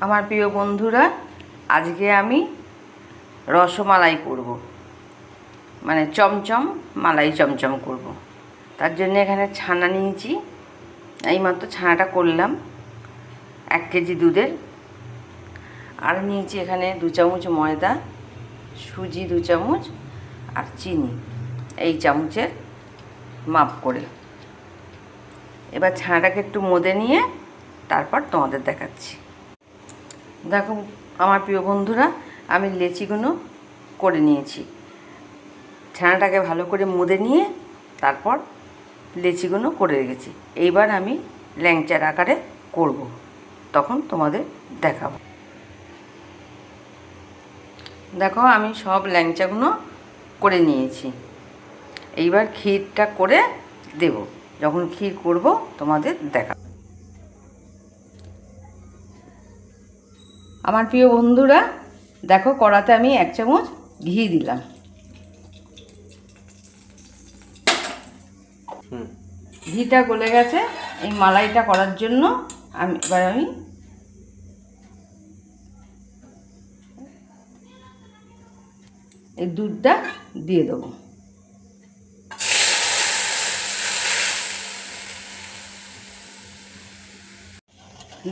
আমার প্রিয় বন্ধুরা, আজকে আমি রসমালাই করব, মানে চমচম মালাই চমচম করব। তার জন্য এখানে ছানা নিয়েছি, এইমাত্র ছানাটা করলাম 1 কেজি দুধের। আর নিয়েছি এখানে 2 চামচ ময়দা, সুজি 2 চামচ আর চিনি এই চামচের মাপ করে। এবার ছানাটাকে একটু মদে নিয়ে তারপর তোমাদের দেখাচ্ছি। দেখো আমার প্রিয় বন্ধুরা, আমি লেচিগুলো করে নিয়েছি। ছানাটাকে ভালো করে মুদে নিয়ে তারপর লেচিগুলো করে রেখেছি। এইবার আমি ল্যাংচার আকারে করব, তখন তোমাদের দেখাবো। দেখো আমি সব ল্যাংচাগুলো করে নিয়েছি। এইবার ক্ষীরটা করে দেব, যখন ক্ষীর করব তোমাদের দেখাবো। আমার প্রিয় বন্ধুরা, দেখো কড়াতে আমি 1 চামচ ঘি দিলাম। ঘিটা গলে গেছে। এই মালাইটা করার জন্য এবার আমি এই দুধটা দিয়ে দেবো।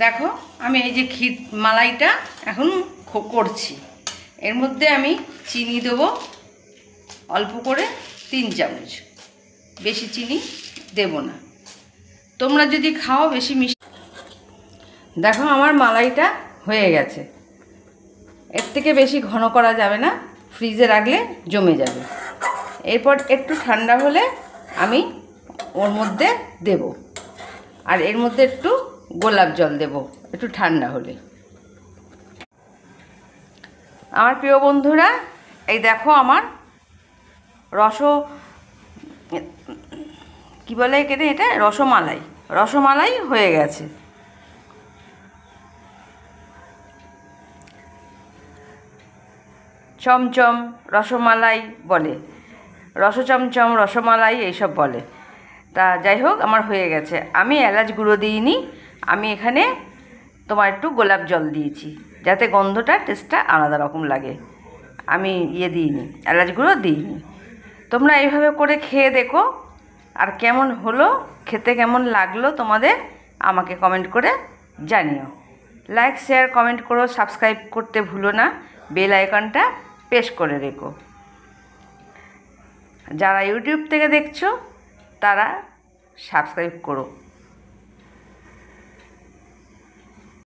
দেখো আমি এই যে ক্ষীর মালাইটা এখন করছি। এর মধ্যে আমি চিনি দেবো অল্প করে 3 চামচ, বেশি চিনি দেব না। তোমরা যদি খাও বেশি মিষ্টি। দেখো আমার মালাইটা হয়ে গেছে। এর থেকে বেশি ঘন করা যাবে না, ফ্রিজে রাখলে জমে যাবে। এরপর একটু ঠান্ডা হলে আমি ওর মধ্যে দেব, আর এর মধ্যে একটু গোলাপ জল দেব একটু ঠান্ডা হলে। আমার প্রিয় বন্ধুরা, এই দেখো আমার কি বলে এখানে, এটা রসমালাই হয়ে গেছে। চমচম রসমালাই বলে, চমচম রসমালাই এইসব বলে। তা যাই হোক, আমার হয়ে গেছে। আমি এলাচ গুঁড়ো দিইনি, আমি এখানে তোমার একটু গোলাপ জল দিয়েছি, যাতে গন্ধটা টেস্টটা আলাদা রকম লাগে। আমি দিইনি, এলাচ গুঁড়ো দিইনি। তোমরা এইভাবে করে খেয়ে দেখো, আর কেমন হলো, খেতে কেমন লাগলো তোমাদের আমাকে কমেন্ট করে জানিও। লাইক, শেয়ার, কমেন্ট করো, সাবস্ক্রাইব করতে ভুলো না, বেল আইকনটা প্রেস করে রেখো। যারা ইউটিউব থেকে দেখছো তারা সাবস্ক্রাইব করো।